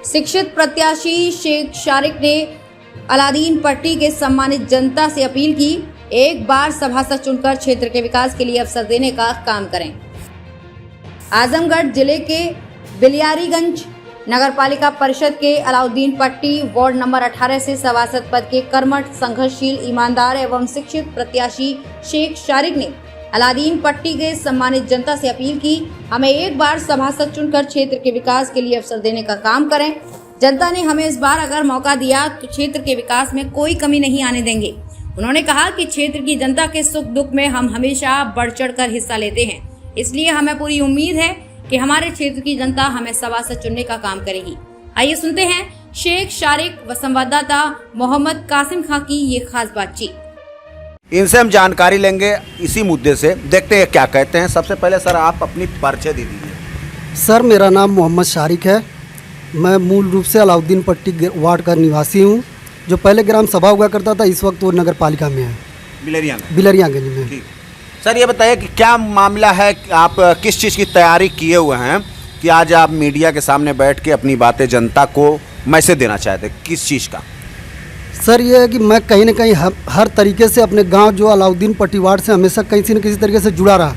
शिक्षित प्रत्याशी शेख शारिक ने अलादीन पट्टी के सम्मानित जनता से अपील की, एक बार सभासद चुनकर क्षेत्र के विकास के लिए अवसर देने का काम करें। आजमगढ़ जिले के बिलियारीगंज नगर पालिका परिषद के अलाउद्दीन पट्टी वार्ड नंबर 18 से सभासद पद के कर्मठ, संघर्षशील, ईमानदार एवं शिक्षित प्रत्याशी शेख शारिक ने अलादीन पट्टी के सम्मानित जनता से अपील की, हमें एक बार सभासद चुनकर क्षेत्र के विकास के लिए अवसर देने का काम करें। जनता ने हमें इस बार अगर मौका दिया तो क्षेत्र के विकास में कोई कमी नहीं आने देंगे। उन्होंने कहा कि क्षेत्र की जनता के सुख दुख में हम हमेशा बढ़ चढ़ कर हिस्सा लेते हैं, इसलिए हमें पूरी उम्मीद है कि हमारे क्षेत्र की जनता हमें सभासद चुनने का काम करेगी। आइए सुनते हैं शेख शारिक व संवाददाता मोहम्मद कासिम खां की ये खास बातचीत। इनसे हम जानकारी लेंगे इसी मुद्दे से, देखते हैं क्या कहते हैं। सबसे पहले सर आप अपनी परिचय दे दीजिए। सर मेरा नाम मोहम्मद शारिक है। मैं मूल रूप से अलाउद्दीन पट्टी वार्ड का निवासी हूँ। जो पहले ग्राम सभा हुआ करता था, इस वक्त वो नगर पालिका में है, बिलरियागंज में। ठीक सर, ये बताइए कि क्या मामला है, आप किस चीज़ की तैयारी किए हुए हैं कि आज आप मीडिया के सामने बैठ के अपनी बातें जनता को मैसेज देना चाहते हैं, किस चीज़ का? सर ये है कि मैं कहीं ना कहीं हर तरीके से अपने गांव जो अलाउद्दीन पट्टी वार्ड से हमेशा किसी न किसी तरीके से जुड़ा रहा।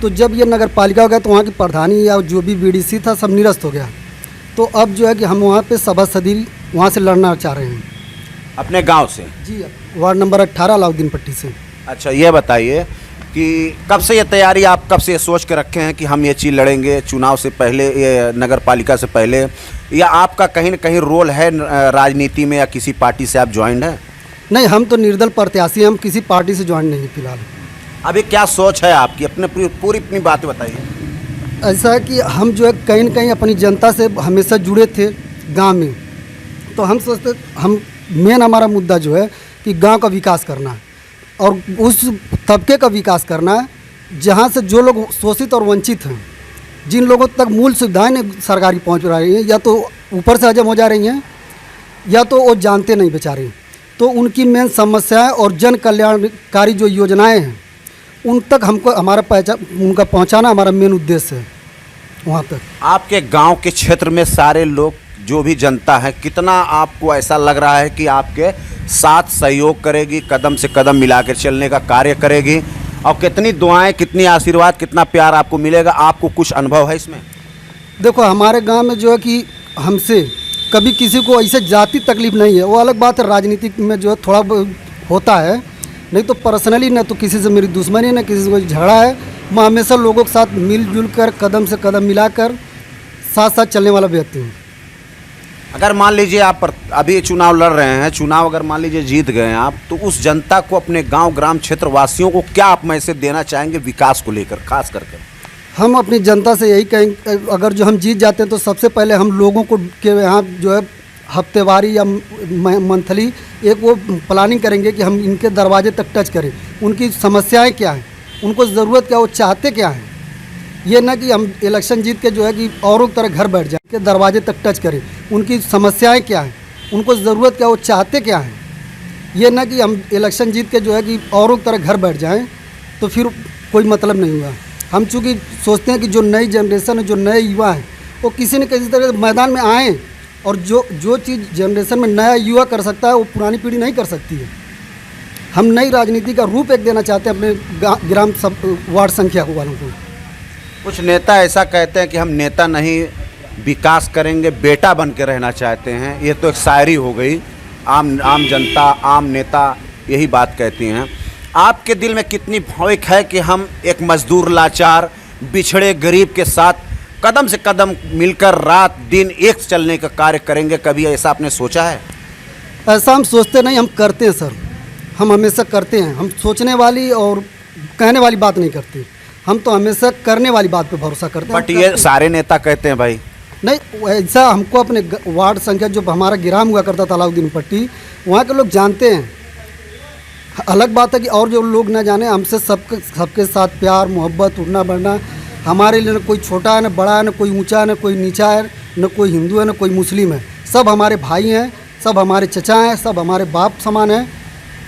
तो जब ये नगर पालिका हो गया तो वहाँ की प्रधानी या जो भी बीडीसी था सब निरस्त हो गया। तो अब जो है कि हम वहाँ पे सभासदी वहाँ से लड़ना चाह रहे हैं अपने गांव से। जी, वार्ड नंबर 18 अलाउद्दीन पट्टी से। अच्छा, ये बताइए कि कब से ये तैयारी, आप कब से ये सोच के रखे हैं कि हम ये चीज़ लड़ेंगे चुनाव से पहले, ये नगर पालिका से पहले, या आपका कहीं न कहीं रोल है राजनीति में या किसी पार्टी से आप ज्वाइन हैं? नहीं, हम तो निर्दल प्रत्याशी हैं, हम किसी पार्टी से ज्वाइन नहीं फिलहाल। अभी क्या सोच है आपकी, अपने पूरी अपनी बात बताइए। ऐसा है कि हम जो है कहीं न कहीं अपनी जनता से हमेशा जुड़े थे गांव में। तो हम सोचते, हम मेन हमारा मुद्दा जो है कि गांव का विकास करना है और उस तबके का विकास करना है जहां से जो लोग शोषित और वंचित हैं, जिन लोगों तक मूल सुविधाएं सरकारी पहुंच रही हैं, या तो ऊपर से हजम हो जा रही हैं या तो वो जानते नहीं बेचारे। तो उनकी मेन समस्याएं और जन कल्याणकारी जो योजनाएं हैं उन तक हमको उनका पहुंचाना हमारा मेन उद्देश्य है। वहाँ तक आपके गांव के क्षेत्र में सारे लोग, जो भी जनता है, कितना आपको ऐसा लग रहा है कि आपके साथ सहयोग करेगी, कदम से कदम मिलाकर चलने का कार्य करेगी, और कितनी दुआएं, कितनी आशीर्वाद, कितना प्यार आपको मिलेगा, आपको कुछ अनुभव है इसमें? देखो, हमारे गांव में जो है कि हमसे कभी किसी को ऐसे जाति तकलीफ नहीं है। वो अलग बात है, राजनीति में जो है थोड़ा होता है, नहीं तो पर्सनली न तो किसी से मेरी दुश्मनी, न किसी से कोई झगड़ा है। मैं हमेशा लोगों के साथ मिलजुल कर, कदम से कदम मिलाकर साथ साथ चलने वाला व्यक्ति हूँ। अगर मान लीजिए आप अभी चुनाव लड़ रहे हैं, चुनाव अगर मान लीजिए जीत गए आप, तो उस जनता को, अपने गांव ग्राम क्षेत्र वासियों को क्या आप मैसेज देना चाहेंगे विकास को लेकर खास करके? हम अपनी जनता से यही कहेंगे, अगर जो हम जीत जाते हैं तो सबसे पहले हम लोगों को के यहाँ जो है हफ्तेवारी या मंथली एक वो प्लानिंग करेंगे कि हम इनके दरवाजे तक टच करें, उनकी समस्याएं क्या हैं, उनको ज़रूरत क्या, वो चाहते क्या हैं। ये ना कि हम इलेक्शन जीत के जो है कि औरों की तरह घर बैठ जाए, के दरवाजे तक टच करें, उनकी समस्याएं क्या हैं, उनको ज़रूरत क्या, वो चाहते क्या हैं। ये ना कि हम इलेक्शन जीत के जो है कि औरों की तरह घर बैठ जाएं, तो फिर कोई मतलब नहीं हुआ। हम चूँकि सोचते हैं कि जो नई जनरेशन है, जो नए युवा हैं, वो किसी न किसी तरह मैदान में आएँ, और जो चीज़ जनरेशन में नया युवा कर सकता है वो पुरानी पीढ़ी नहीं कर सकती है। हम नई राजनीति का रूप एक देना चाहते हैं अपने ग्राम वार्ड संख्या वालों को। कुछ नेता ऐसा कहते हैं कि हम नेता नहीं, विकास करेंगे, बेटा बन के रहना चाहते हैं। ये तो एक शायरी हो गई। आम जनता, आम नेता यही बात कहती हैं। आपके दिल में कितनी भावुक है कि हम एक मजदूर, लाचार, बिछड़े गरीब के साथ कदम से कदम मिलकर रात दिन एक चलने का कार्य करेंगे? कभी ऐसा आपने सोचा है? ऐसा हम सोचते नहीं, हम करते हैं सर। हम हमेशा करते हैं। हम सोचने वाली और कहने वाली बात नहीं करते, हम तो हमेशा करने वाली बात पे भरोसा करते हैं। बट ये सारे नेता कहते हैं भाई नहीं, ऐसा हमको अपने वार्ड संख्या जो हमारा ग्राम हुआ करता था अलाउद्दीन पट्टी, वहाँ के लोग जानते हैं। अलग बात है कि और जो लोग ना जाने, हमसे सबके साथ प्यार मोहब्बत, उठना बढ़ना। हमारे लिए न कोई छोटा है, न बड़ा है, न कोई ऊंचा है, न कोई नीचा है, न कोई हिंदू है, न कोई मुस्लिम है। सब हमारे भाई हैं, सब हमारे चचा हैं, सब हमारे बाप समान हैं,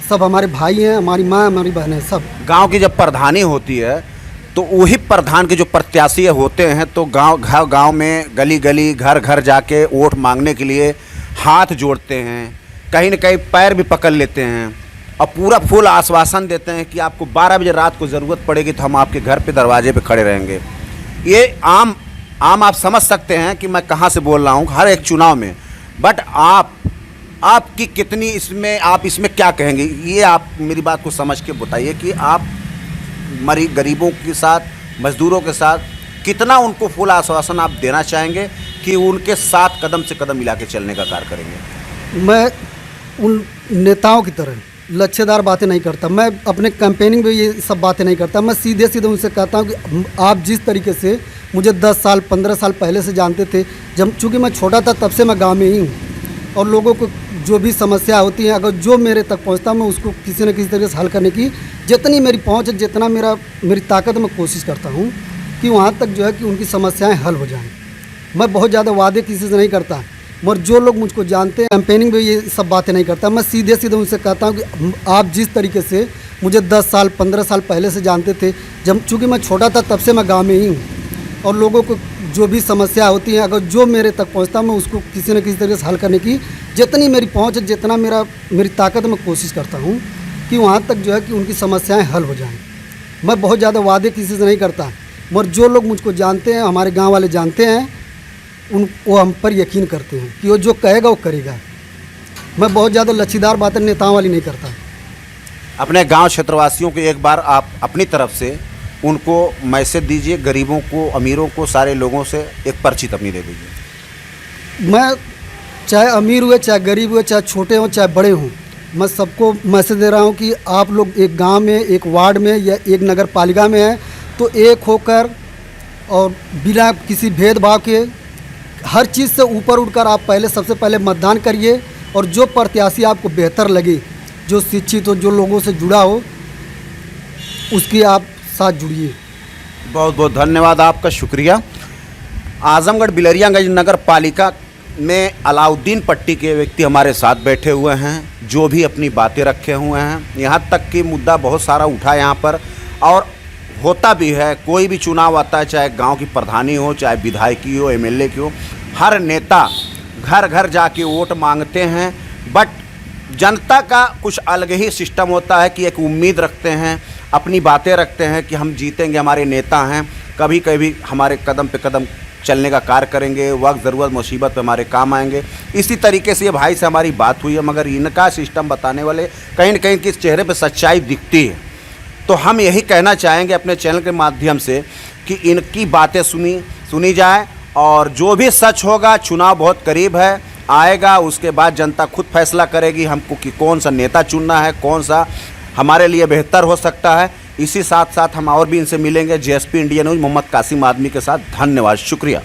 सब हमारे भाई हैं, हमारी माँ, हमारी बहन है। सब गांव की जब प्रधानी होती है तो वही प्रधान के जो प्रत्याशी होते हैं तो गांव में गली गली घर घर जाके वोट मांगने के लिए हाथ जोड़ते हैं, कहीं न कहीं पैर भी पकड़ लेते हैं और पूरा फुल आश्वासन देते हैं कि आपको 12 बजे रात को ज़रूरत पड़ेगी तो हम आपके घर पे दरवाजे पे खड़े रहेंगे। ये आम आप समझ सकते हैं कि मैं कहाँ से बोल रहा हूँ हर एक चुनाव में। बट आपकी कितनी इसमें आप इसमें क्या कहेंगे, ये आप मेरी बात को समझ के बताइए कि आप गरीबों के साथ, मजदूरों के साथ कितना उनको फुल आश्वासन आप देना चाहेंगे कि उनके साथ कदम से कदम मिला के चलने का कार्य करेंगे। मैं उन नेताओं की तरह लच्छेदार बातें नहीं करता, मैं अपने कैंपेनिंग में ये सब बातें नहीं करता। मैं सीधे उनसे कहता हूँ कि आप जिस तरीके से मुझे 10 साल 15 साल पहले से जानते थे, जब चूँकि मैं छोटा था तब से मैं गांव में ही हूँ और लोगों को जो भी समस्या होती है अगर जो मेरे तक पहुँचता मैं उसको किसी न किसी तरीके से हल करने की जितनी मेरी पहुँच है, जितना मेरी ताकत मैं कोशिश करता हूँ कि वहाँ तक जो है कि उनकी समस्याएँ हल हो जाएँ। मैं बहुत ज़्यादा वादे किसी से नहीं करता, मगर जो लोग मुझको जानते हैं कैंपेनिंग में ये सब बातें नहीं करता। मैं सीधे उनसे कहता हूँ कि आप जिस तरीके से मुझे 10 साल 15 साल पहले से जानते थे, जब चूँकि मैं छोटा था तब से मैं गांव में ही हूँ और लोगों को जो भी समस्या होती है अगर जो मेरे तक पहुँचता मैं उसको किसी न किसी तरीके से हल करने की जितनी मेरी पहुँच है, जितना मेरी ताकत मैं कोशिश करता हूँ कि वहाँ तक जो है कि उनकी समस्याएँ हल हो जाएँ। मैं बहुत ज़्यादा वादे किसी से नहीं करता, मगर जो लोग मुझको जानते हैं, हमारे गाँव वाले जानते हैं, वो हम पर यकीन करते हैं कि वो जो कहेगा वो करेगा। मैं बहुत ज़्यादा लच्छीदार बातें नेताओं वाली नहीं करता। अपने गांव क्षेत्रवासियों को एक बार आप अपनी तरफ से उनको मैसेज दीजिए, गरीबों को, अमीरों को, सारे लोगों से एक पर्ची अपनी दे दीजिए। मैं चाहे अमीर हुए, चाहे गरीब हुए, चाहे छोटे हों, चाहे बड़े हों, मैं सबको मैसेज दे रहा हूं कि आप लोग एक गांव में, एक वार्ड में या एक नगर पालिका में हैं तो एक होकर और बिना किसी भेदभाव के हर चीज़ से ऊपर उठकर आप सबसे पहले मतदान करिए और जो प्रत्याशी आपको बेहतर लगे, जो शिक्षित हो, जो लोगों से जुड़ा हो, उसकी आप साथ जुड़िए। बहुत बहुत धन्यवाद आपका, शुक्रिया। आजमगढ़ बिलरियागंज नगर पालिका में अलाउद्दीन पट्टी के व्यक्ति हमारे साथ बैठे हुए हैं, जो भी अपनी बातें रखे हुए हैं। यहाँ तक कि मुद्दा बहुत सारा उठा यहाँ पर और होता भी है। कोई भी चुनाव आता है, चाहे गांव की प्रधानी हो, चाहे विधायकी हो, एमएलए की हो, हर नेता घर घर जाके वोट मांगते हैं। बट जनता का कुछ अलग ही सिस्टम होता है कि एक उम्मीद रखते हैं, अपनी बातें रखते हैं कि हम जीतेंगे, हमारे नेता हैं, कभी कभी हमारे कदम पे कदम चलने का कार्य करेंगे, वक्त ज़रूरत मुसीबत पे हमारे काम आएंगे। इसी तरीके से ये भाई से हमारी बात हुई है, मगर इनका सिस्टम बताने वाले कहीं न कहीं किस चेहरे पे सच्चाई दिखती है। तो हम यही कहना चाहेंगे अपने चैनल के माध्यम से कि इनकी बातें सुनी जाए और जो भी सच होगा, चुनाव बहुत करीब है, आएगा, उसके बाद जनता खुद फैसला करेगी हमको कि कौन सा नेता चुनना है, कौन सा हमारे लिए बेहतर हो सकता है। इसी साथ साथ हम और भी इनसे मिलेंगे। JSP India news Mohammad Qasim आदमी के साथ। धन्यवाद, शुक्रिया।